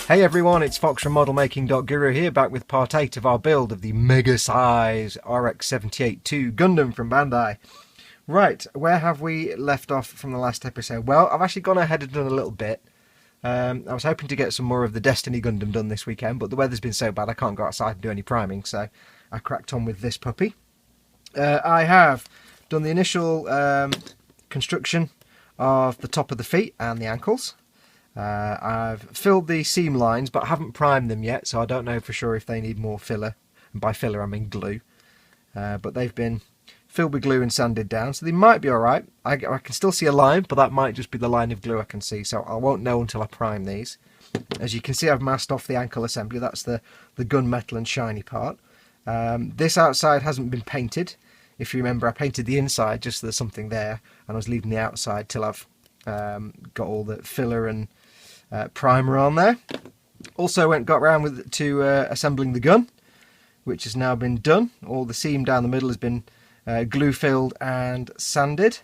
Hey everyone, it's Foxx from modelmaking.guru here, back with part 8 of our build of the mega size RX-78-2 Gundam from Bandai. Right, where have we left off from the last episode? Well, I've actually gone ahead and done a little bit. I was hoping to get some more of the Destiny Gundam done this weekend, but the weather's been so bad I can't go outside and do any priming, so I cracked on with this puppy. I have done the initial construction of the top of the feet and the ankles. I've filled the seam lines, but I haven't primed them yet, so I don't know for sure if they need more filler. And by filler, I mean glue. But they've been filled with glue and sanded down, so they might be alright. I can still see a line, but that might just be the line of glue I can see, so I won't know until I prime these. As you can see, I've masked off the ankle assembly. That's the gunmetal and shiny part. This outside hasn't been painted. If you remember, I painted the inside just so there's something there, and I was leaving the outside till I've got all the filler and primer on there. Also got around to assembling the gun, which has now been done. All the seam down the middle has been glue filled and sanded.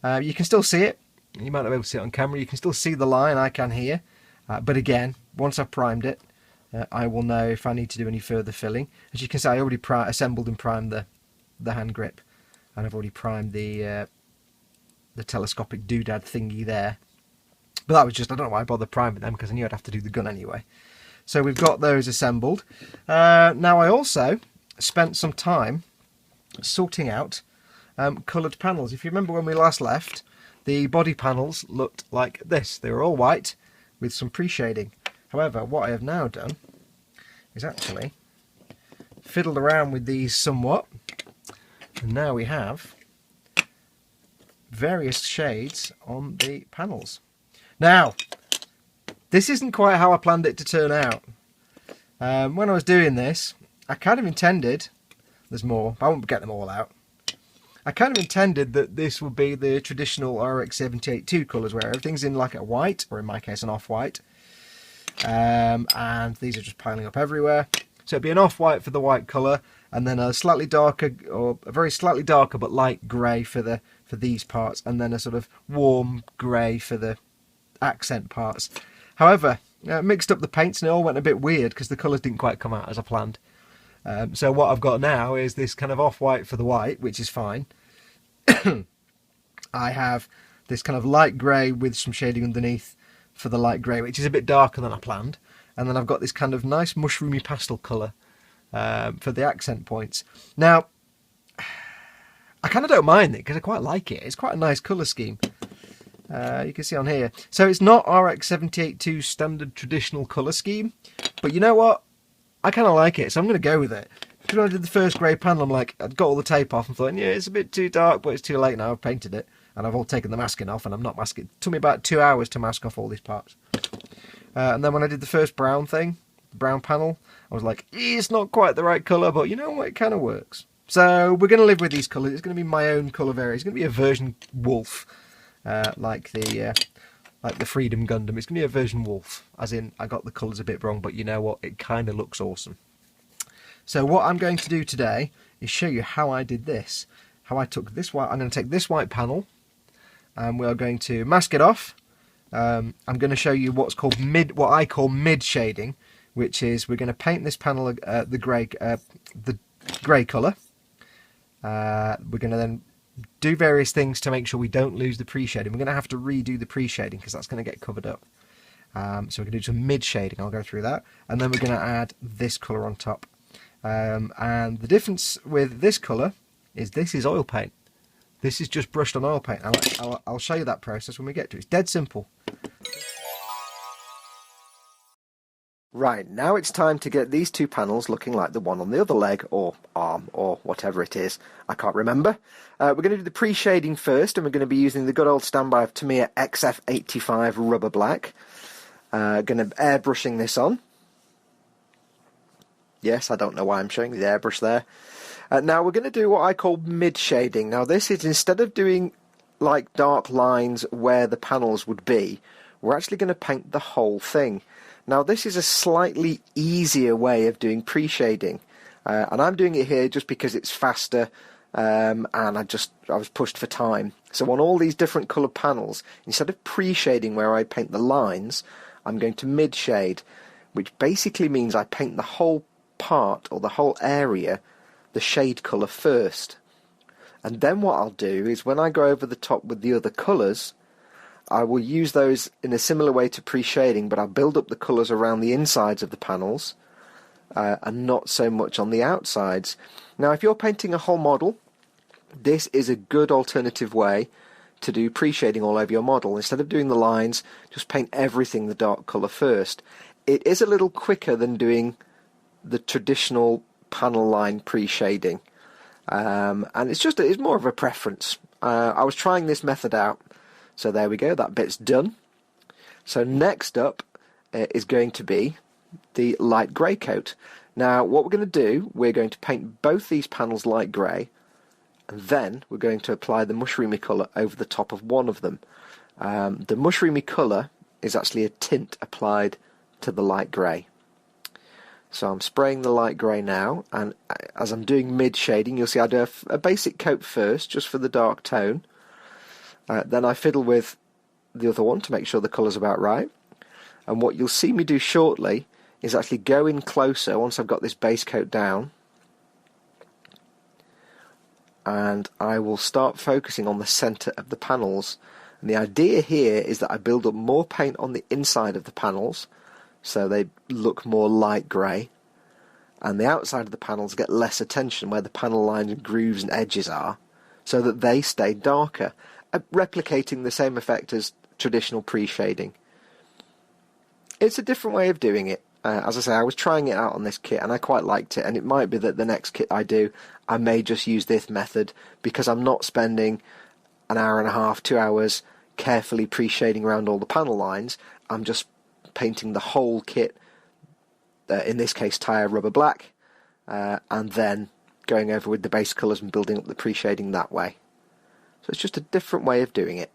You can still see it. You might not be able to see it on camera. You can still see the line. I can here. But again, once I've primed it, I will know if I need to do any further filling. As you can see, I already assembled and primed the hand grip, and I've already primed the telescopic doodad thingy there. But that was just, I don't know why I bothered priming them, because I knew I'd have to do the gun anyway. So we've got those assembled. Now I also spent some time sorting out coloured panels. If you remember when we last left, the body panels looked like this. They were all white with some pre-shading. However, what I have now done is actually fiddled around with these somewhat, and now we have various shades on the panels. Now, this isn't quite how I planned it to turn out. When I was doing this, I kind of intended, there's more, but I won't get them all out. I kind of intended that this would be the traditional RX-78-2 colours, where everything's in like a white, or in my case an off-white. And these are just piling up everywhere. So it'd be an off-white for the white colour, and then a slightly darker, or a very slightly darker but light grey for these parts, and then a sort of warm grey for the accent parts. However, mixed up the paints and it all went a bit weird because the colours didn't quite come out as I planned. So what I've got now is this kind of off-white for the white, which is fine. I have this kind of light grey with some shading underneath for the light grey, which is a bit darker than I planned. And then I've got this kind of nice mushroomy pastel colour for the accent points. Now, I kind of don't mind it because I quite like it. It's quite a nice colour scheme. You can see on here. So it's not RX-78-2 standard traditional colour scheme, but you know what? I kind of like it, so I'm going to go with it. Because when I did the first grey panel, I'm like, I'd got all the tape off and thought, yeah, it's a bit too dark, but it's too late now. I've painted it, and I've all taken the masking off, and I'm not masking. It took me about 2 hours to mask off all these parts. And then when I did the first brown thing, the brown panel, I was like, it's not quite the right colour, but you know what? It kind of works. So we're going to live with these colours. It's going to be my own colour variant. It's going to be a version wolf. Like the Freedom Gundam. It's going to be a version wolf, as in I got the colours a bit wrong, but you know what, it kind of looks awesome. So what I'm going to do today is show you how I did this, how I took this white. I'm going to take this white panel and we are going to mask it off. I'm going to show you what I call mid shading, which is we're going to paint this panel the grey colour. We're going to then do various things to make sure we don't lose the pre-shading. We're going to have to redo the pre-shading because that's going to get covered up. So we're going to do some mid-shading. I'll go through that. And then we're going to add this colour on top. And the difference with this colour is this is oil paint. This is just brushed on oil paint. I'll show you that process when we get to it. It's dead simple. Right, now it's time to get these two panels looking like the one on the other leg, or arm, or whatever it is. I can't remember. We're going to do the pre-shading first, and we're going to be using the good old standby of Tamiya XF85 Rubber Black. Going to airbrushing this on. Yes, I don't know why I'm showing the airbrush there. Now we're going to do what I call mid-shading. Now this is, instead of doing like dark lines where the panels would be, we're actually going to paint the whole thing. Now this is a slightly easier way of doing pre-shading, and I'm doing it here just because it's faster, and I was pushed for time. So on all these different coloured panels, instead of pre-shading where I paint the lines, I'm going to mid-shade, which basically means I paint the whole part or the whole area the shade colour first. And then what I'll do is when I go over the top with the other colours, I will use those in a similar way to pre-shading, but I'll build up the colours around the insides of the panels and not so much on the outsides. Now if you're painting a whole model, this is a good alternative way to do pre-shading all over your model. Instead of doing the lines, just paint everything the dark colour first. It is a little quicker than doing the traditional panel line pre-shading, and it's more of a preference. I was trying this method out, so there we go, that bit's done. So next up is going to be the light grey coat. Now what we're going to do, we're going to paint both these panels light grey, and then we're going to apply the mushroomy colour over the top of one of them. The mushroomy colour is actually a tint applied to the light grey. So I'm spraying the light grey now, and as I'm doing mid shading, you'll see I do a basic coat first, just for the dark tone. Then I fiddle with the other one to make sure the colour's about right. And what you'll see me do shortly is actually go in closer once I've got this base coat down, and I will start focusing on the centre of the panels. And the idea here is that I build up more paint on the inside of the panels, so they look more light grey, and the outside of the panels get less attention where the panel lines and grooves and edges are, so that they stay darker, replicating the same effect as traditional pre-shading. It's a different way of doing it. As I say, I was trying it out on this kit and I quite liked it, and it might be that the next kit I do, I may just use this method, because I'm not spending an hour and a half, 2 hours carefully pre-shading around all the panel lines. I'm just painting the whole kit, in this case tire rubber black, and then going over with the base colours and building up the pre-shading that way. So it's just a different way of doing it.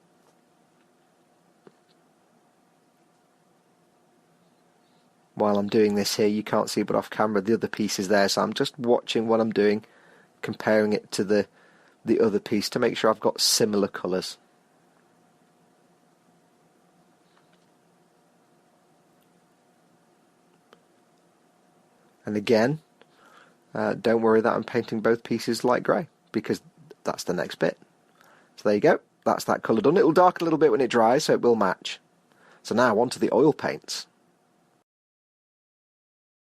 While I'm doing this here, you can't see, but off camera the other piece is there, so I'm just watching what I'm doing, comparing it to the other piece to make sure I've got similar colours. And again, don't worry that I'm painting both pieces light grey, because that's the next bit. So there you go, that's that colour done. It'll darken a little bit when it dries, so it will match. So now on to the oil paints.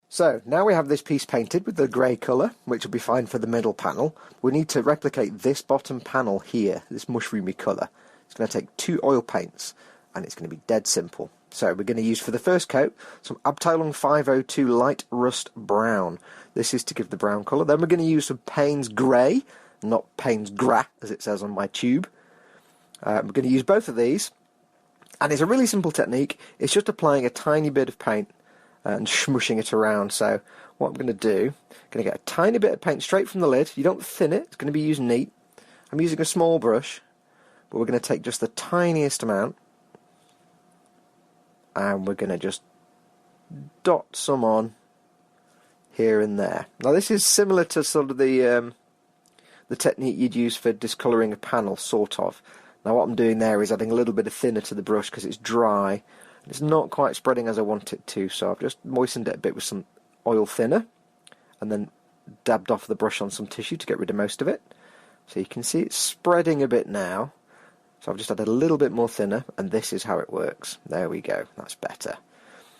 So now we have this piece painted with the grey colour, which will be fine for the middle panel. We need to replicate this bottom panel here, this mushroomy colour. It's going to take 2 oil paints, and it's going to be dead simple. So we're going to use for the first coat some Abteilung 502 Light Rust Brown. This is to give the brown colour. Then we're going to use some Payne's Grey, not Payne's Gras as it says on my tube. We're going to use both of these, and it's a really simple technique. It's just applying a tiny bit of paint and smushing it around. So what I'm going to do, I'm going to get a tiny bit of paint straight from the lid. You don't thin it, it's going to be used neat. I'm using a small brush, but we're going to take just the tiniest amount, and we're going to just dot some on here and there. Now this is similar to sort of the technique you'd use for discolouring a panel, sort of. Now what I'm doing there is adding a little bit of thinner to the brush because it's dry and it's not quite spreading as I want it to, so I've just moistened it a bit with some oil thinner and then dabbed off the brush on some tissue to get rid of most of it. So you can see it's spreading a bit now. So I've just added a little bit more thinner, and this is how it works. There we go, that's better.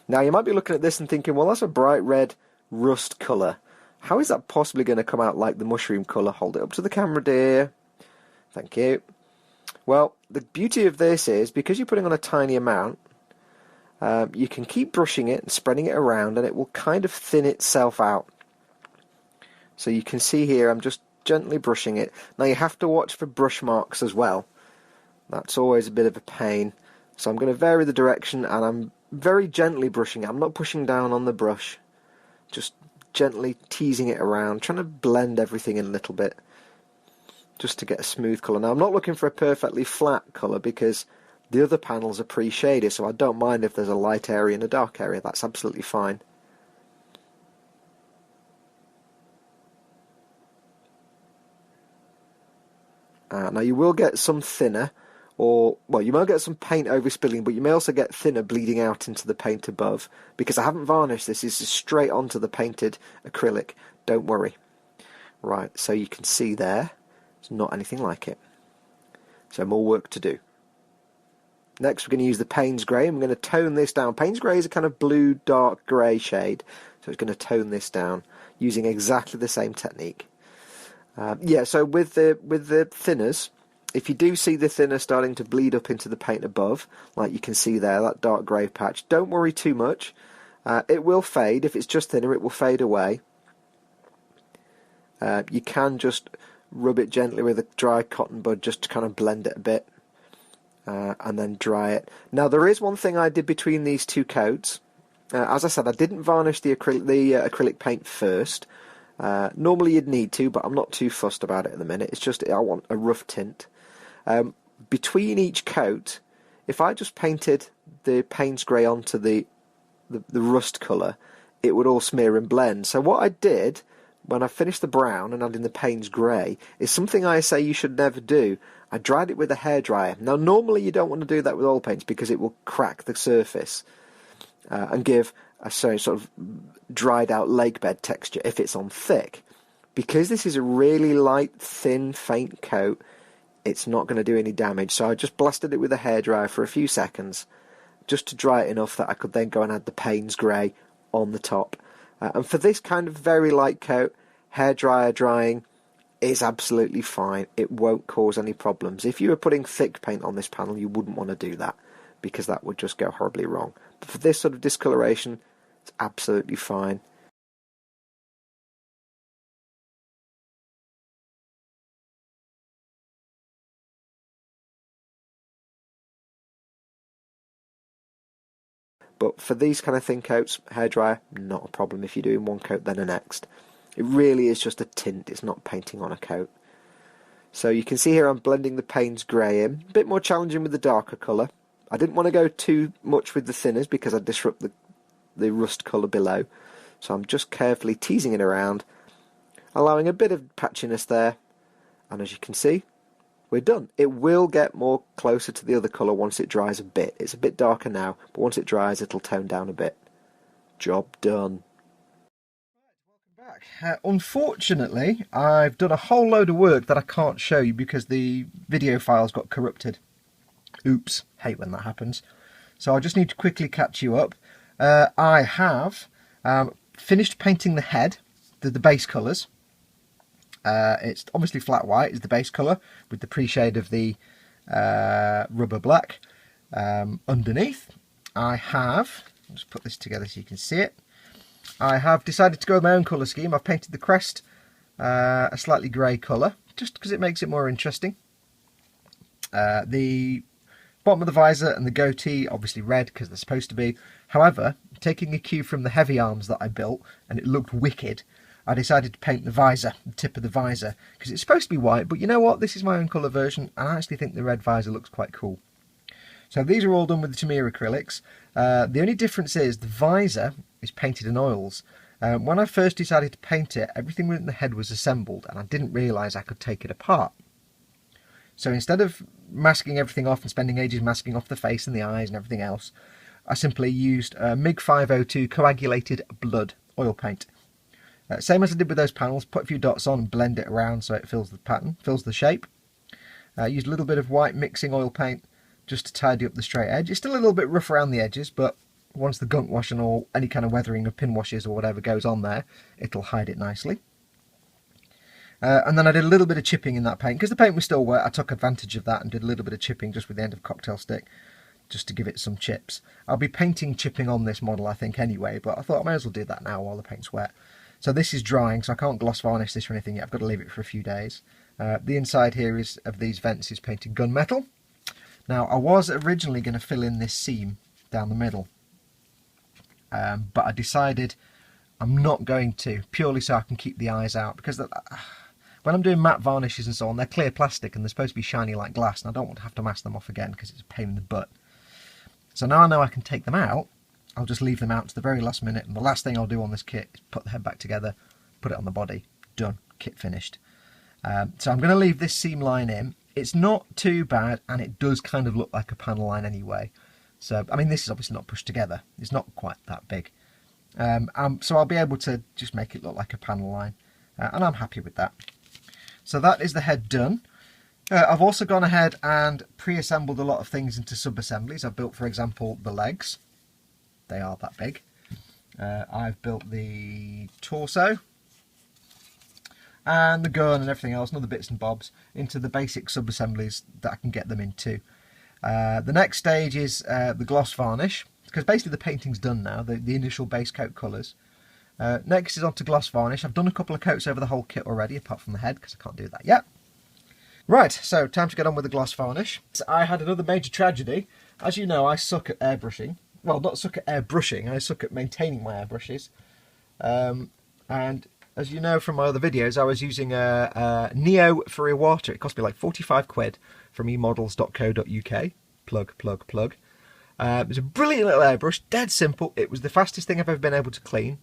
Now you might be looking at this and thinking, well, that's a bright red rust colour. How is that possibly going to come out like the mushroom colour? Hold it up to the camera, dear. Thank you. Well, the beauty of this is, because you're putting on a tiny amount, you can keep brushing it and spreading it around, and it will kind of thin itself out. So you can see here, I'm just gently brushing it. Now you have to watch for brush marks as well. That's always a bit of a pain. So I'm going to vary the direction, and I'm very gently brushing it. I'm not pushing down on the brush, just gently teasing it around, trying to blend everything in a little bit, just to get a smooth colour. Now I'm not looking for a perfectly flat colour because the other panels are pre-shaded, so I don't mind if there's a light area and a dark area. That's absolutely fine. Now you will get some thinner or, well, you might get some paint overspilling, but you may also get thinner bleeding out into the paint above. Because I haven't varnished this, this is straight onto the painted acrylic. Don't worry. Right, so you can see there, it's not anything like it. So more work to do. Next we're going to use the Payne's Grey, and we're going to tone this down. Payne's Grey is a kind of blue, dark grey shade, so it's going to tone this down using exactly the same technique. Yeah, so with the thinners, if you do see the thinner starting to bleed up into the paint above, like you can see there, that dark grey patch, don't worry too much. It will fade. If it's just thinner, it will fade away. You can just rub it gently with a dry cotton bud just to kind of blend it a bit. And then dry it. Now there is one thing I did between these two coats. As I said, I didn't varnish the acrylic paint first. Normally you'd need to, but I'm not too fussed about it at the minute. It's just I want a rough tint. Between each coat, if I just painted the Payne's Grey onto the rust colour, it would all smear and blend. So what I did when I finished the brown and adding the Payne's Grey is something I say you should never do. I dried it with a hairdryer. Now normally you don't want to do that with oil paints because it will crack the surface and give a sort of dried out lake bed texture if it's on thick. Because this is a really light, thin, faint coat, it's not going to do any damage. So I just blasted it with a hairdryer for a few seconds just to dry it enough that I could then go and add the Payne's Grey on the top. And for this kind of very light coat, hairdryer drying is absolutely fine. It won't cause any problems. If you were putting thick paint on this panel, you wouldn't want to do that because that would just go horribly wrong. But for this sort of discoloration, it's absolutely fine. But for these kind of thin coats, hairdryer, not a problem if you're doing one coat then the next. It really is just a tint, it's not painting on a coat. So you can see here I'm blending the Payne's Grey in. A bit more challenging with the darker colour. I didn't want to go too much with the thinners because I'd disrupt the rust colour below. So I'm just carefully teasing it around, allowing a bit of patchiness there. And as you can see, we're done. It will get more closer to the other colour once it dries a bit. It's a bit darker now, but once it dries it'll tone down a bit. Job done. Welcome back. Unfortunately, I've done a whole load of work that I can't show you because the video files got corrupted. Oops, hate when that happens. So I just need to quickly catch you up. I have finished painting the head, the base colours. It's obviously flat white is the base colour with the pre-shade of the rubber black underneath. I have, I'll just put this together so you can see it. I have decided to go with my own colour scheme. I've painted the crest a slightly grey colour just because it makes it more interesting. The bottom of the visor and the goatee obviously red because they're supposed to be. However, taking a cue from the heavy arms that I built and it looked wicked, I decided to paint the visor, the tip of the visor, because it's supposed to be white, but you know what, this is my own colour version, and I actually think the red visor looks quite cool. So these are all done with the Tamiya acrylics. The only difference is the visor is painted in oils. When I first decided to paint it, everything within the head was assembled, and I didn't realise I could take it apart. So instead of masking everything off and spending ages masking off the face and the eyes and everything else, I simply used MiG 502 coagulated blood oil paint. Same as I did with those panels, put a few dots on and blend it around so it fills the pattern, fills the shape. Used a little bit of white mixing oil paint just to tidy up the straight edge. It's still a little bit rough around the edges, but once the gunk wash and all, any kind of weathering of pin washes or whatever goes on there, it'll hide it nicely. And then I did a little bit of chipping in that paint. Because the paint was still wet, I took advantage of that and did a little bit of chipping just with the end of a cocktail stick, just to give it some chips. I'll be painting chipping on this model, I think, anyway, but I thought I may as well do that now while the paint's wet. So this is drying, so I can't gloss varnish this or anything yet. I've got to leave it for a few days. The inside here is of these vents is painted gunmetal. Now, I was originally going to fill in this seam down the middle, but I decided I'm not going to, purely so I can keep the eyes out, because when I'm doing matte varnishes and so on, they're clear plastic and they're supposed to be shiny like glass, and I don't want to have to mask them off again because it's a pain in the butt. So now I know I can take them out, I'll just leave them out to the very last minute, and the last thing I'll do on this kit is put the head back together, put it on the body, done, kit finished. So I'm going to leave this seam line in, It's not too bad, and it does kind of look like a panel line anyway. So, I mean, this is obviously not pushed together. It's not quite that big. So I'll be able to just make it look like a panel line, and I'm happy with that. So that is the head done. I've also gone ahead and pre-assembled a lot of things into sub-assemblies. I've built, for example, the legs. They are that big. I've built the torso and the gun and everything else, and other bits and bobs, into the basic sub-assemblies that I can get them into. The next stage is the gloss varnish, because basically the painting's done now, the initial base coat colours. Next is onto gloss varnish. I've done a couple of coats over the whole kit already, apart from the head, because I can't do that yet. Right, so time to get on with the gloss varnish. I had another major tragedy. As you know, I suck at airbrushing. Well, not suck at airbrushing, I suck at maintaining my airbrushes. And as you know from my other videos, I was using a Neo for Iwata. It cost me like 45 quid from emodels.co.uk. Plug, plug, plug. It was a brilliant little airbrush, dead simple. It was the fastest thing I've ever been able to clean.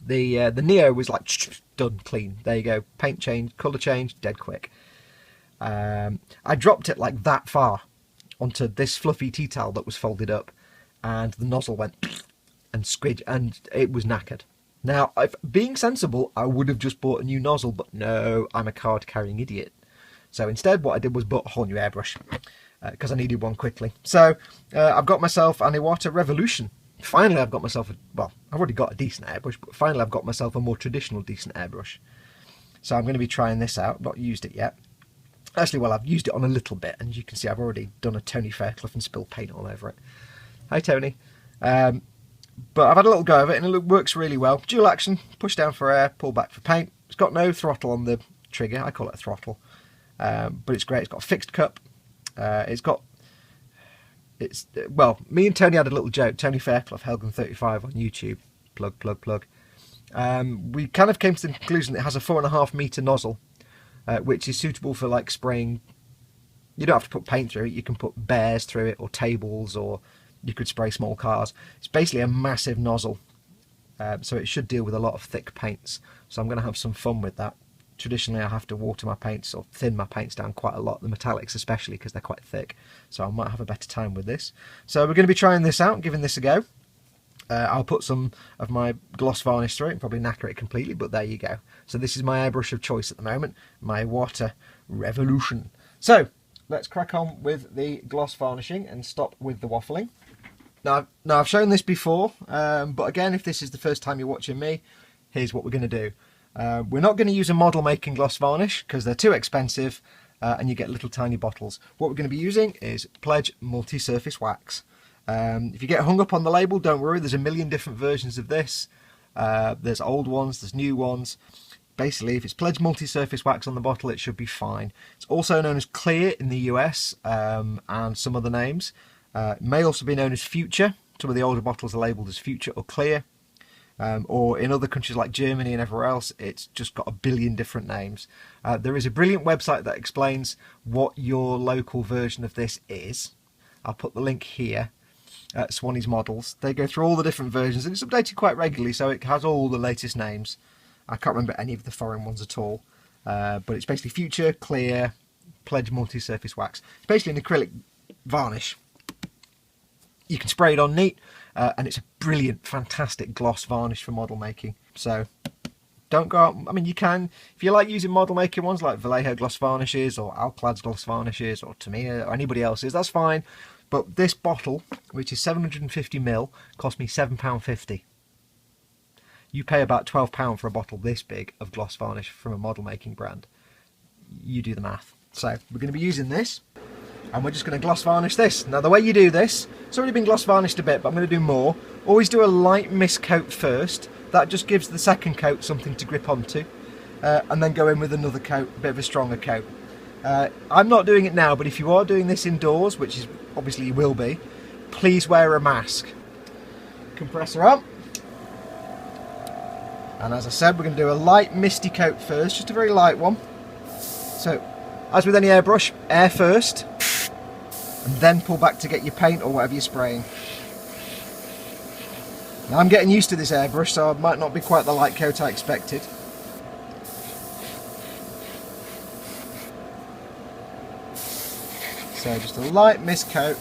The Neo was like done, clean. There you go, paint change, colour change, dead quick. I dropped it like that far onto this fluffy tea towel that was folded up, and the nozzle went and squid, and it was knackered. Now, being sensible, I would have just bought a new nozzle, but no, I'm a card-carrying idiot. So instead, what I did was bought a whole new airbrush, because I needed one quickly. So I've got myself an Iwata Revolution. Finally, I've got myself well, I've already got a decent airbrush, but finally I've got myself a more traditional decent airbrush. So I'm going to be trying this out. Not used it yet. Actually, well, I've used it on a little bit, and you can see I've already done a Tony Fairclough and spilled paint all over it. Hi, Tony. But I've had a little go of it, and it works really well. Dual action, push down for air, pull back for paint. It's got no throttle on the trigger. I call it a throttle. But it's great. It's got a fixed cup. Well, me and Tony had a little joke. Tony Fairclough, Helgen35 on YouTube. Plug, plug, plug. We kind of came to the conclusion that it has a 4.5 metre nozzle, which is suitable for like spraying. You don't have to put paint through it. You can put bears through it, or tables, or you could spray small cars. It's basically a massive nozzle, so it should deal with a lot of thick paints. So I'm going to have some fun with that. Traditionally, I have to water my paints or thin my paints down quite a lot, the metallics especially, because they're quite thick. So I might have a better time with this. So we're going to be trying this out, giving this a go. I'll put some of my gloss varnish through it and probably knacker it completely, but there you go. So this is my airbrush of choice at the moment, my Iwata Revolution. So let's crack on with the gloss varnishing and stop with the waffling. Now I've shown this before, but again, if this is the first time you're watching me, here's what we're going to do. We're not going to use a model making gloss varnish because they're too expensive, and you get little tiny bottles. What we're going to be using is Pledge multi-surface wax. If you get hung up on the label, don't worry, there's a million different versions of this. There's old ones, there's new ones. Basically, if it's Pledge multi-surface wax on the bottle, it should be fine. It's also known as Clear in the US, and some other names. It may also be known as Future. Some of the older bottles are labelled as Future or Clear. Or in other countries like Germany and everywhere else, it's just got a billion different names. There is a brilliant website that explains what your local version of this is. I'll put the link here. Swanee's Models. They go through all the different versions, and it's updated quite regularly, so it has all the latest names. I can't remember any of the foreign ones at all, but it's basically Future, Clear, Pledge multi-surface wax. It's basically an acrylic varnish. You can spray it on neat, and it's a brilliant, fantastic gloss varnish for model making. So don't go out. I mean, you can, if you like using model making ones like Vallejo gloss varnishes or Alclad's gloss varnishes or Tamiya or anybody else's, that's fine. But this bottle, which is 750ml, cost me £7.50. You pay about £12 for a bottle this big of gloss varnish from a model making brand. You do the math. So we're going to be using this, and we're just going to gloss varnish this. Now the way you do this, it's already been gloss varnished a bit, but I'm going to do more. Always do a light mist coat first. That just gives the second coat something to grip onto, and then go in with another coat, a bit of a stronger coat. I'm not doing it now, but if you are doing this indoors, which is obviously you will be, please wear a mask. Compressor up. And as I said, we're going to do a light misty coat first, just a very light one. So, as with any airbrush, air first, and then pull back to get your paint or whatever you're spraying. Now I'm getting used to this airbrush, so it might not be quite the light coat I expected. So just a light mist coat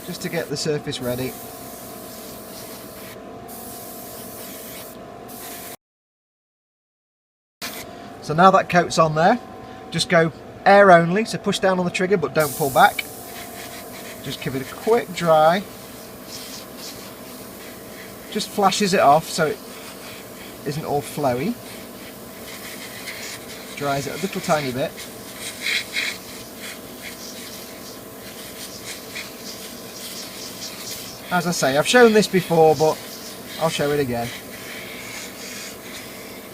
just to get the surface ready. So now that coat's on there, just go air only, so push down on the trigger but don't pull back. Just give it a quick dry. Just flashes it off so it isn't all flowy. Dries it a little tiny bit. As I say, I've shown this before, but I'll show it again.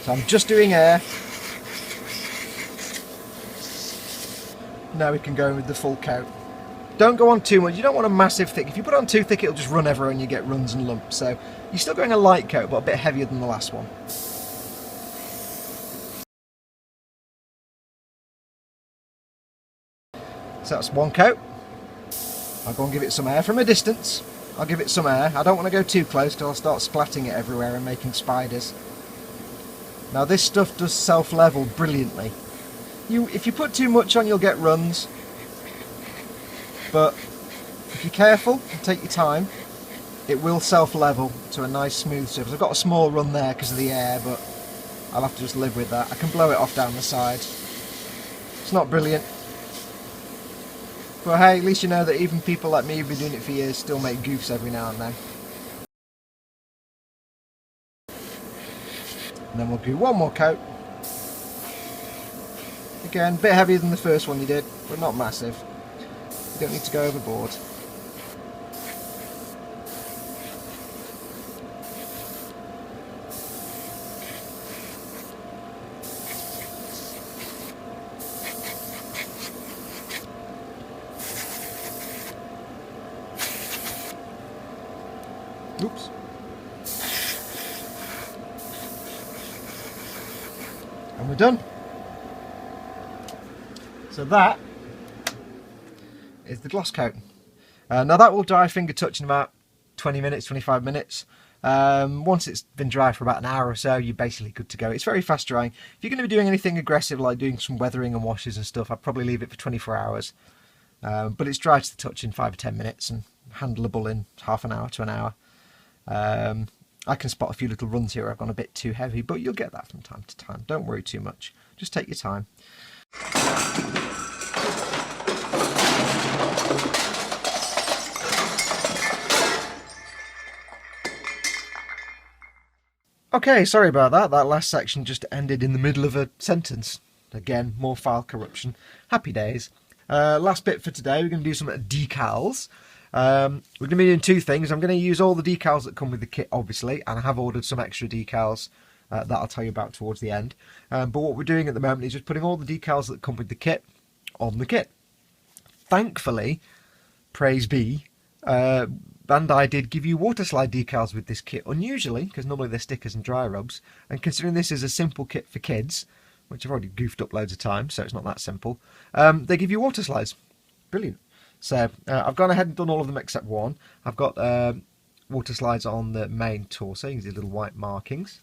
So I'm just doing air. Now we can go in with the full coat. Don't go on too much. You don't want a massive thick. If you put it on too thick, it'll just run everywhere and you get runs and lumps. So you're still going a light coat, but a bit heavier than the last one. So that's one coat. I'll go and give it some air from a distance. I'll give it some air. I don't want to go too close because I'll start splatting it everywhere and making spiders. Now this stuff does self-level brilliantly. If you put too much on, you'll get runs. But if you're careful and take your time, it will self-level to a nice smooth surface. I've got a small run there because of the air, but I'll have to just live with that. I can blow it off down the side. It's not brilliant. But hey, at least you know that even people like me who've been doing it for years still make goofs every now and then. And then we'll do one more coat. Again, a bit heavier than the first one you did, but not massive. You don't need to go overboard. Oops. And we're done. So that is the gloss coat. Now that will dry finger touch in about 20 minutes, 25 minutes. Once it's been dry for about an hour or so, you're basically good to go. It's very fast drying. If you're going to be doing anything aggressive like doing some weathering and washes and stuff, I'd probably leave it for 24 hours. But it's dry to the touch in 5 or 10 minutes and handleable in half an hour to an hour. I can spot a few little runs here I've gone a bit too heavy, but you'll get that from time to time. Don't worry too much. Just take your time. Okay, sorry about that. That last section just ended in the middle of a sentence. Again, more file corruption. Happy days. Last bit for today, we're going to do some decals. We're going to be doing two things. I'm going to use all the decals that come with the kit, obviously, and I have ordered some extra decals that I'll tell you about towards the end. But what we're doing at the moment is just putting all the decals that come with the kit on the kit. Thankfully, praise be, Bandai did give you water slide decals with this kit, unusually, because normally they're stickers and dry rubs, and considering this is a simple kit for kids, which I've already goofed up loads of times, so it's not that simple, they give you water slides. Brilliant. So I've gone ahead and done all of them except one. I've got water slides on the main torso. You can see little white markings.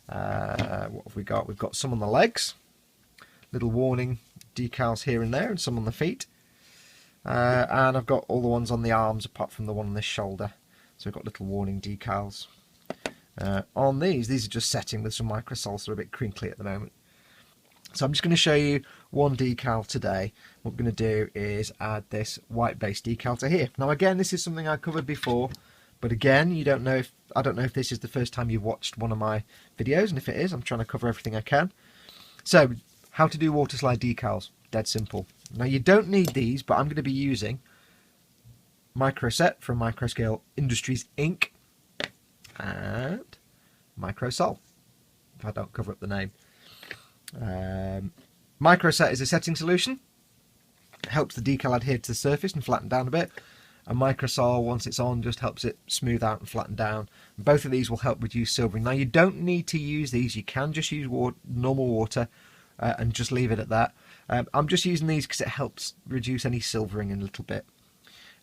What have we got? We've got some on the legs, little warning decals here and there, and some on the feet. And I've got all the ones on the arms apart from the one on the shoulder. So we've got little warning decals. On these are just setting with some microsols that are a bit crinkly at the moment. So I'm just going to show you one decal today. What we're going to do is add this white base decal to here. Now again, this is something I covered before, but again, I don't know if this is the first time you've watched one of my videos, and if it is, I'm trying to cover everything I can. So, how to do water slide decals. Dead simple. Now you don't need these, but I'm going to be using Microset from Microscale Industries Inc. and Microsol, if I don't cover up the name. Microset is a setting solution. It helps the decal adhere to the surface and flatten down a bit. And Microsol, once it's on, just helps it smooth out and flatten down. And both of these will help reduce silvering. Now you don't need to use these. You can just use normal water and just leave it at that. I'm just using these because it helps reduce any silvering a little bit.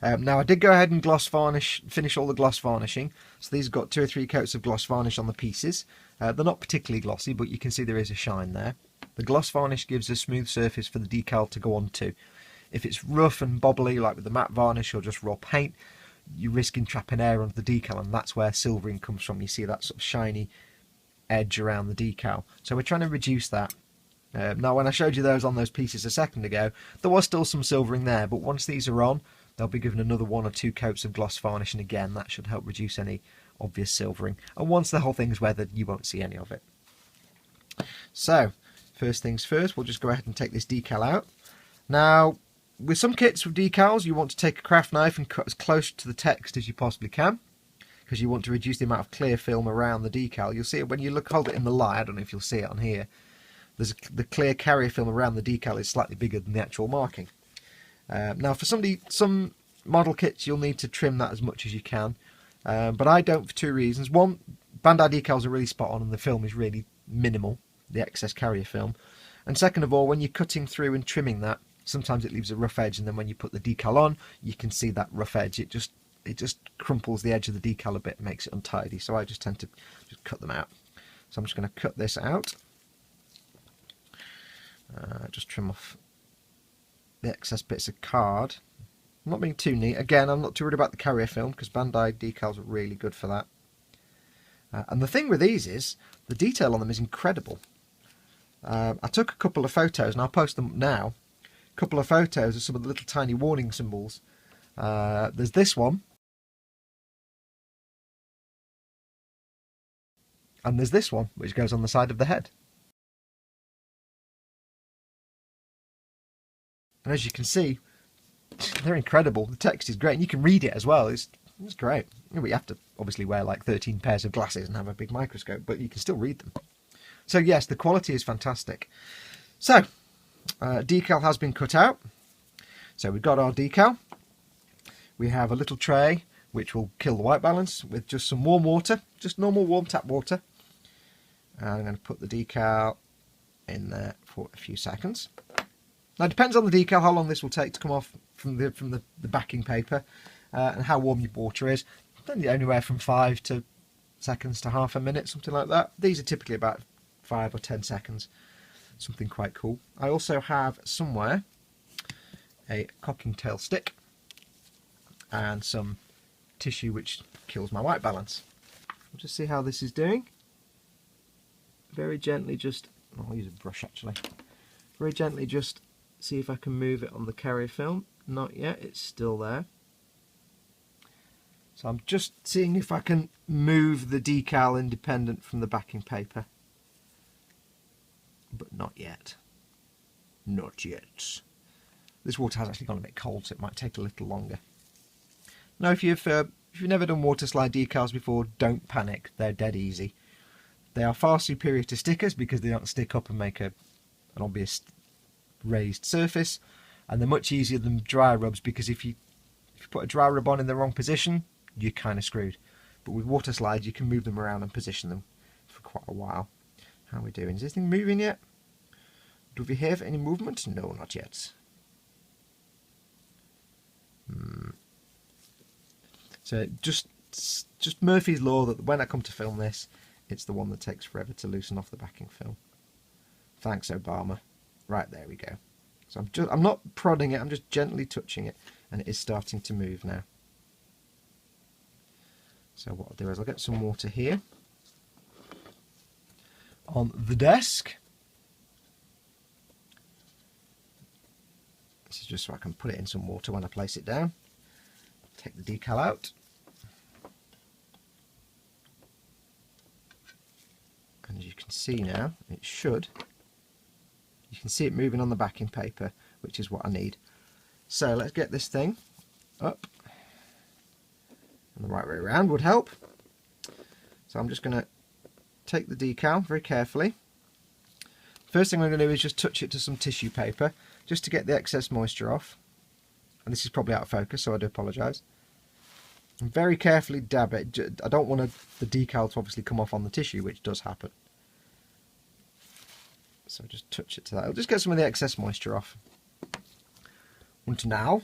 Now I did go ahead and finish all the gloss varnishing. So these have got 2 or 3 coats of gloss varnish on the pieces. They're not particularly glossy, but you can see there is a shine there. The gloss varnish gives a smooth surface for the decal to go onto. If it's rough and bobbly, like with the matte varnish or just raw paint, you're risking trapping air onto the decal, and that's where silvering comes from. You see that sort of shiny edge around the decal. So we're trying to reduce that. Now, when I showed you those on those pieces a second ago, there was still some silvering there, but once these are on, they'll be given another 1 or 2 coats of gloss varnish, and again, that should help reduce any obvious silvering. And once the whole thing's weathered, you won't see any of it. So, first things first, we'll just go ahead and take this decal out. Now, with some kits with decals, you want to take a craft knife and cut as close to the text as you possibly can, because you want to reduce the amount of clear film around the decal. You'll see it when you hold it in the light. I don't know if you'll see it on here. The clear carrier film around the decal is slightly bigger than the actual marking. Now, for some model kits, you'll need to trim that as much as you can, but I don't for 2 reasons. One, Bandai decals are really spot on, and the film is really minimal, the excess carrier film. And second of all, when you're cutting through and trimming that, sometimes it leaves a rough edge, and then when you put the decal on, you can see that rough edge. It just crumples the edge of the decal a bit, makes it untidy. So I just tend to just cut them out. So I'm just going to cut this out. Just trim off the excess bits of card. I'm not being too neat. Again, I'm not too worried about the carrier film, because Bandai decals are really good for that. And the thing with these is, the detail on them is incredible. I took a couple of photos, and I'll post them now. A couple of photos of some of the little tiny warning symbols. There's this one. And there's this one, which goes on the side of the head. And as you can see, they're incredible. The text is great, and you can read it as well. It's great. You have to obviously wear like 13 pairs of glasses and have a big microscope, but you can still read them. So yes, the quality is fantastic. So, decal has been cut out. So we've got our decal. We have a little tray which will kill the white balance with just some warm water, just normal warm tap water. And I'm going to put the decal in there for a few seconds. Now, it depends on the decal how long this will take to come off from the backing paper, and how warm your water is. Anywhere from 5 seconds to half a minute, something like that. These are typically about 5 or 10 seconds. Something quite cool. I also have somewhere a cocking tail stick and some tissue which kills my white balance. We'll just see how this is doing. Very gently I'll use a brush actually. Very gently just see if I can move it on the carrier film. Not yet, it's still there. So I'm just seeing if I can move the decal independent from the backing paper. But not yet. Not yet. This water has actually gone a bit cold, so it might take a little longer. Now, if you've never done water slide decals before, don't panic. They're dead easy. They are far superior to stickers because they don't stick up and make an obvious raised surface, and they're much easier than dry rubs, because if you put a dry rub on in the wrong position, you're kind of screwed. But with water slides, you can move them around and position them for quite a while. How are we doing? Is this thing moving yet? Do we have any movement? No, not yet. So just Murphy's Law, that when I come to film this, it's the one that takes forever to loosen off the backing film. Thanks, Obama. Right, there we go. So I'm not prodding it, I'm just gently touching it, and it is starting to move now. So what I'll do is I'll get some water here on the desk. This is just so I can put it in some water when I place it down. Take the decal out. And as you can see now, you can see it moving on the backing paper, which is what I need. So let's get this thing up. And the right way around would help. So I'm just going to take the decal very carefully. First thing I'm going to do is just touch it to some tissue paper, just to get the excess moisture off. And this is probably out of focus, so I do apologise. And very carefully dab it. I don't want the decal to obviously come off on the tissue, which does happen. So just touch it to that. It'll just get some of the excess moisture off. And now,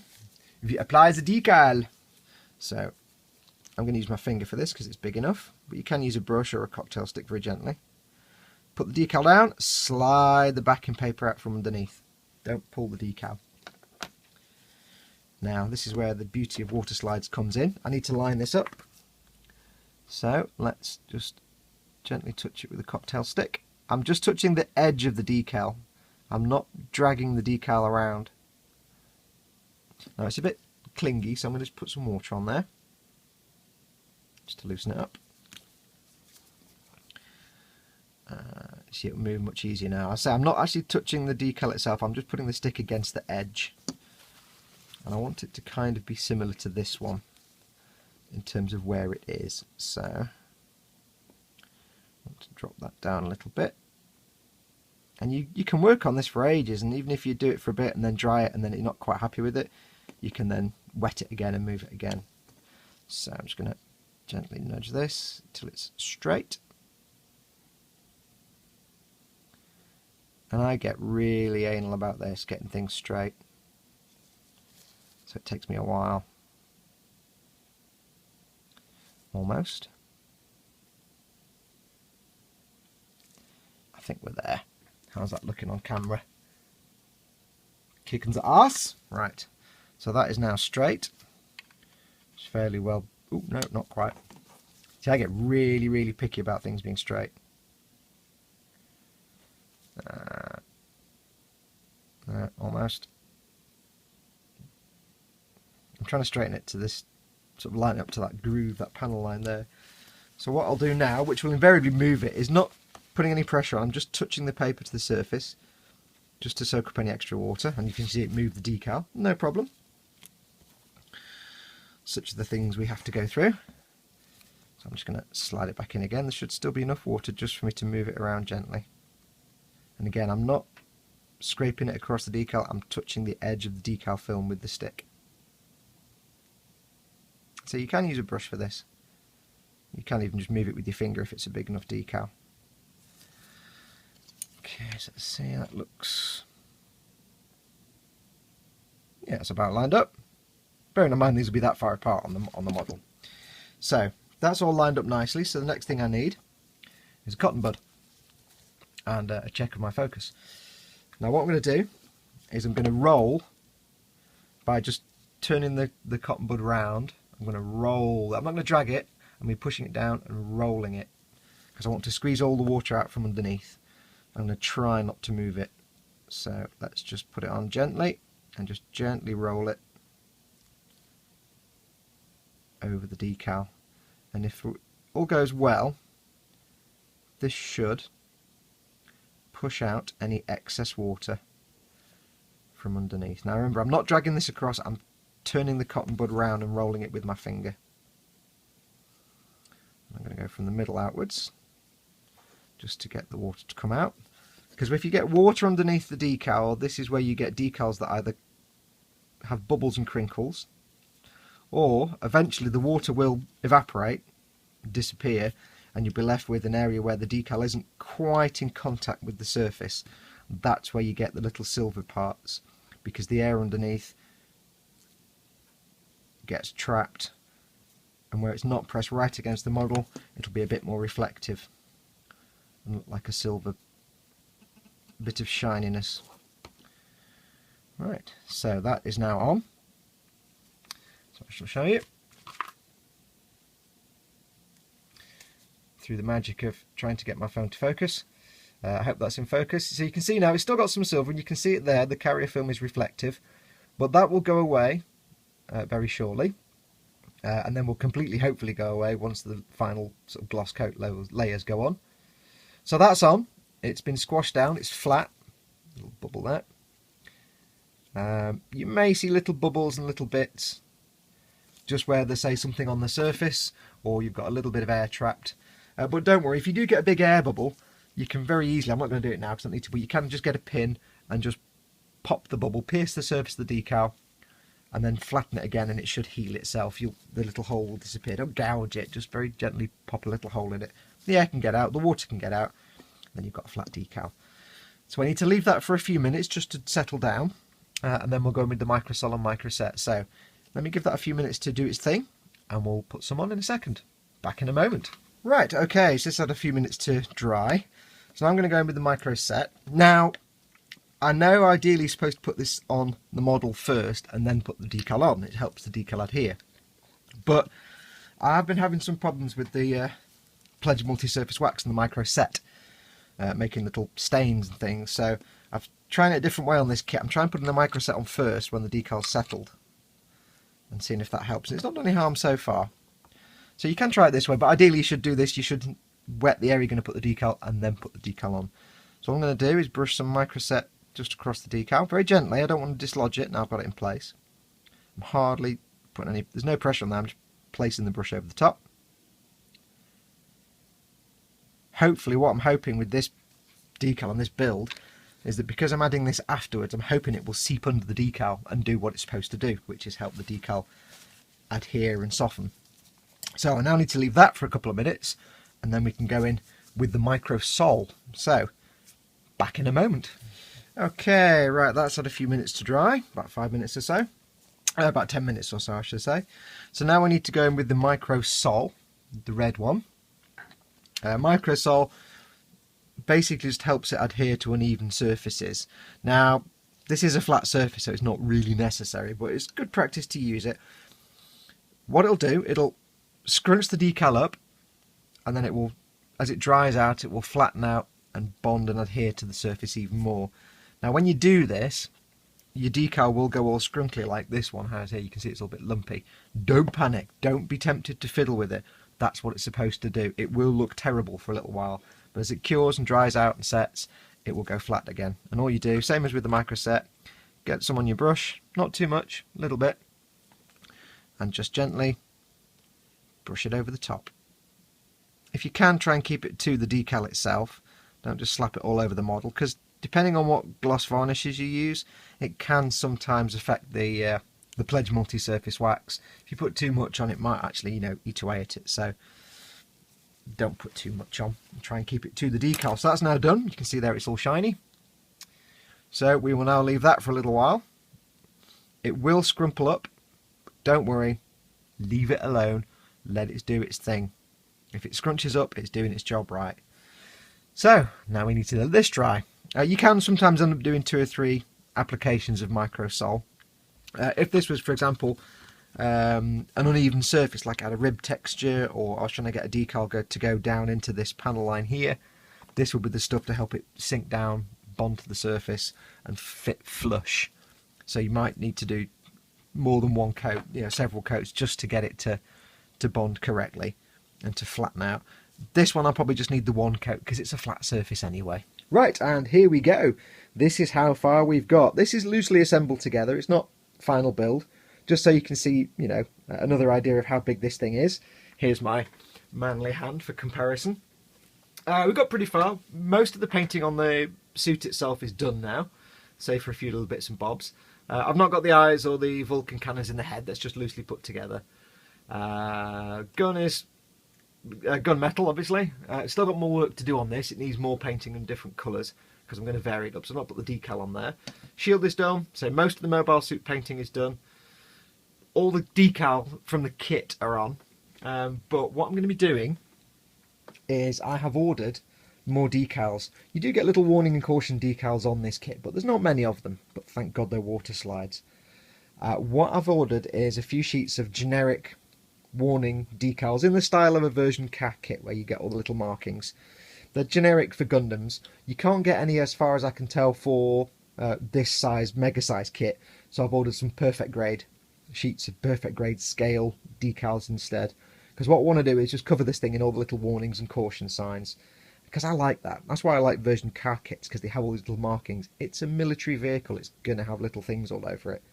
we apply the decal. So I'm going to use my finger for this because it's big enough, but you can use a brush or a cocktail stick very gently. Put the decal down, slide the backing paper out from underneath. Don't pull the decal. Now this is where the beauty of water slides comes in. I need to line this up. So let's just gently touch it with a cocktail stick. I'm just touching the edge of the decal. I'm not dragging the decal around. Now it's a bit clingy, so I'm going to just put some water on there just to loosen it up. See, it'll move much easier now. I say I'm not actually touching the decal itself, I'm just putting the stick against the edge. And I want it to kind of be similar to this one in terms of where it is. So I want to drop that down a little bit. And you can work on this for ages, and even if you do it for a bit and then dry it and then you're not quite happy with it, you can then wet it again and move it again. So I'm just going to gently nudge this till it's straight. And I get really anal about this, getting things straight. So it takes me a while. Almost. I think we're there. How's that looking on camera? Kicking the arse. Right. So that is now straight. It's fairly well... Oh, no, not quite. See, I get really, really picky about things being straight. Almost. I'm trying to straighten it to this, sort of line up to that groove, that panel line there. So what I'll do now, which will invariably move it, is not putting any pressure on. I'm just touching the paper to the surface, just to soak up any extra water, and you can see it move the decal, no problem. Such are the things we have to go through. So I'm just going to slide it back in again. There should still be enough water just for me to move it around gently. And again, I'm not scraping it across the decal, I'm touching the edge of the decal film with the stick. So you can use a brush for this. You can even just move it with your finger if it's a big enough decal. Okay, so let's see, that looks... yeah, it's about lined up. Bearing in mind these will be that far apart on the model. So, that's all lined up nicely, so the next thing I need is a cotton bud and a check of my focus. Now what I'm going to do is I'm going to roll by just turning the cotton bud round. I'm going to roll. I'm not going to drag it. I'm going to be pushing it down and rolling it because I want to squeeze all the water out from underneath. I'm going to try not to move it. So let's just put it on gently and just gently roll it over the decal. And if all goes well, this should push out any excess water from underneath. Now remember, I'm not dragging this across, I'm turning the cotton bud round and rolling it with my finger. I'm going to go from the middle outwards just to get the water to come out, because if you get water underneath the decal, this is where you get decals that either have bubbles and crinkles, or eventually the water will evaporate, disappear, and you'll be left with an area where the decal isn't quite in contact with the surface. That's where you get the little silver parts, because the air underneath gets trapped, and where it's not pressed right against the model, it'll be a bit more reflective and look like a silver bit of shininess. Right, so that is now on. So I shall show you. Through the magic of trying to get my phone to focus. I hope that's in focus. So you can see now it's still got some silver, and you can see it there, the carrier film is reflective, but that will go away very shortly, and then will completely hopefully go away once the final sort of gloss coat layers go on. So that's on, it's been squashed down, it's flat, little bubble there. You may see little bubbles and little bits just where there's say something on the surface, or you've got a little bit of air trapped. But don't worry, if you do get a big air bubble, you can very easily, I'm not going to do it now because I don't need to, but you can just get a pin and just pop the bubble, pierce the surface of the decal, and then flatten it again, and it should heal itself. The little hole will disappear. Don't gouge it, just very gently pop a little hole in it. The air can get out, the water can get out, then you've got a flat decal. So I need to leave that for a few minutes just to settle down, and then we'll go with the microsol and microset. So let me give that a few minutes to do its thing, and we'll put some on in a second. Back in a moment. Right, okay, so this had a few minutes to dry. So now I'm going to go in with the micro set. Now, I know ideally you're supposed to put this on the model first and then put the decal on. It helps the decal adhere. But I've been having some problems with the Pledge multi-surface wax and the micro set, making little stains and things. So I've tried it a different way on this kit. I'm trying putting the micro set on first when the decal's settled and seeing if that helps. It's not done any harm so far. So you can try it this way, but ideally you should do this. You should wet the area you're going to put the decal and then put the decal on. So what I'm going to do is brush some micro set just across the decal, very gently. I don't want to dislodge it. Now I've got it in place. I'm hardly putting any, there's no pressure on that. I'm just placing the brush over the top. Hopefully what I'm hoping with this decal on this build is that because I'm adding this afterwards, I'm hoping it will seep under the decal and do what it's supposed to do, which is help the decal adhere and soften. So I now need to leave that for a couple of minutes and then we can go in with the micro sole. So back in a moment. Okay, right, that's had a few minutes to dry, about 5 minutes or so. About 10 minutes or so, I should say. So now we need to go in with the micro sole, the red one. Micro sole basically just helps it adhere to uneven surfaces. Now, this is a flat surface, so it's not really necessary, but it's good practice to use it. What it'll do, it'll scrunch the decal up, and then it will, as it dries out, it will flatten out and bond and adhere to the surface even more. Now when you do this, your decal will go all scrunkly like this one has here. You can see it's a little bit lumpy. Don't panic, don't be tempted to fiddle with it. That's what it's supposed to do. It will look terrible for a little while, but as it cures and dries out and sets, it will go flat again. And all you do, same as with the micro set, get some on your brush, not too much, a little bit, and just gently brush it over the top. If you can, try and keep it to the decal itself. Don't just slap it all over the model, because depending on what gloss varnishes you use, it can sometimes affect the Pledge multi-surface wax. If you put too much on, it might actually, eat away at it. So don't put too much on. Try and keep it to the decal. So that's now done. You can see there it's all shiny. So we will now leave that for a little while. It will scrumple up. But don't worry. Leave it alone. Let it do its thing. If it scrunches up, it's doing its job right. So now we need to let this dry. You can sometimes end up doing 2 or 3 applications of micro sole. If this was, for example, an uneven surface, like I had a rib texture, or I was trying to get a decal to go down into this panel line here, this would be the stuff to help it sink down, bond to the surface, and fit flush. So you might need to do more than one coat, several coats, just to get it to bond correctly and to flatten out. This one I'll probably just need the one coat because it's a flat surface anyway. Right, and here we go. This is how far we've got. This is loosely assembled together. It's not final build. Just so you can see, another idea of how big this thing is. Here's my manly hand for comparison. We've got pretty far. Most of the painting on the suit itself is done now, save for a few little bits and bobs. I've not got the eyes or the Vulcan cannons in the head. That's just loosely put together. Gun is gunmetal, obviously. Still got more work to do on this. It needs more painting in different colours because I'm going to vary it up. So I've not put the decal on there. Shield is done. So most of the mobile suit painting is done. All the decal from the kit are on. But what I'm going to be doing is I have ordered more decals. You do get little warning and caution decals on this kit, but there's not many of them. But thank God they're water slides. What I've ordered is a few sheets of generic warning decals in the style of a version K kit where you get all the little markings. They're generic for Gundams. You can't get any, as far as I can tell, for this size, mega size kit. So I've ordered some perfect grade sheets of perfect grade scale decals instead. Because what I want to do is just cover this thing in all the little warnings and caution signs. Because I like that. That's why I like version K kits, because they have all these little markings. It's a military vehicle. It's going to have little things all over it.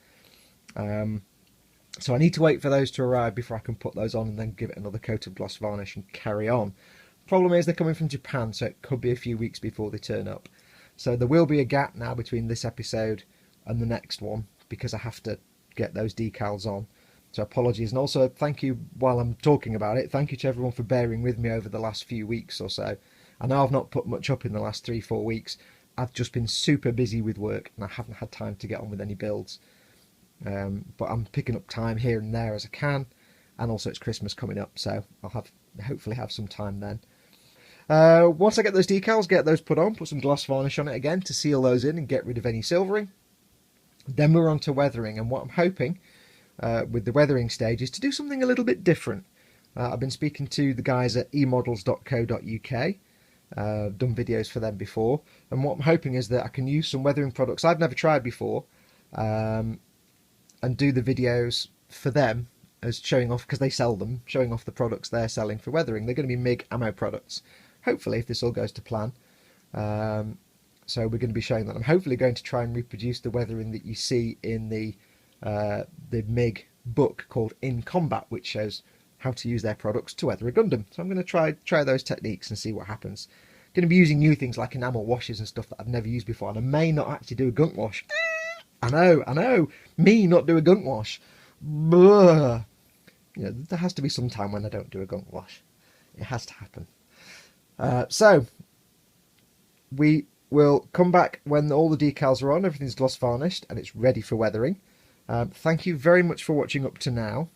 So I need to wait for those to arrive before I can put those on and then give it another coat of gloss varnish and carry on. Problem is they're coming from Japan, so it could be a few weeks before they turn up. So there will be a gap now between this episode and the next one because I have to get those decals on. So apologies, and also thank you while I'm talking about it. Thank you to everyone for bearing with me over the last few weeks or so. I know I've not put much up in the last 3-4 weeks. I've just been super busy with work and I haven't had time to get on with any builds. But I'm picking up time here and there as I can, and also it's Christmas coming up, so I'll hopefully have some time then. Once I get those decals, get those put on, put some gloss varnish on it again to seal those in and get rid of any silvering. Then we're on to weathering, and what I'm hoping with the weathering stage is to do something a little bit different. I've been speaking to the guys at emodels.co.uk, done videos for them before, and what I'm hoping is that I can use some weathering products I've never tried before, and do the videos for them as showing off, because they sell them, showing off the products they're selling for weathering. They're going to be MIG ammo products, hopefully, if this all goes to plan. So we're going to be showing that. I'm hopefully going to try and reproduce the weathering that you see in the MIG book called In Combat, which shows how to use their products to weather a Gundam. So I'm going to try those techniques and see what happens. Going to be using new things like enamel washes and stuff that I've never used before, and I may not actually do a gunk wash. I know, me not do a gunk wash. Blah. You know, there has to be some time when I don't do a gunk wash. It has to happen. So we will come back when all the decals are on, everything's gloss varnished, and it's ready for weathering. Thank you very much for watching up to now.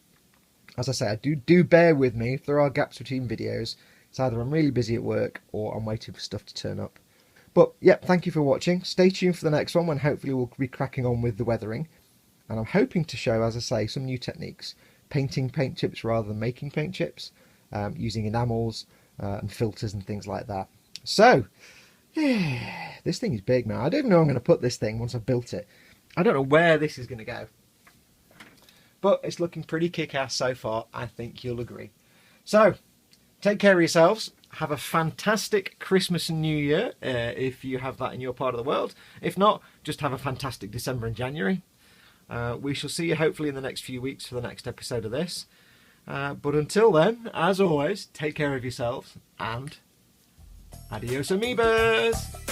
As I say, do bear with me if there are gaps between videos. It's either I'm really busy at work or I'm waiting for stuff to turn up. But yeah, thank you for watching. Stay tuned for the next one when hopefully we'll be cracking on with the weathering. And I'm hoping to show, as I say, some new techniques. Painting paint chips rather than making paint chips. Using enamels and filters and things like that. So, yeah, this thing is big, man. I don't even know where I'm going to put this thing once I've built it. I don't know where this is going to go. But it's looking pretty kick-ass so far, I think you'll agree. So, take care of yourselves. Have a fantastic Christmas and New Year, if you have that in your part of the world. If not, just have a fantastic December and January. We shall see you hopefully in the next few weeks for the next episode of this. But until then, as always, take care of yourselves, and adios amoebas!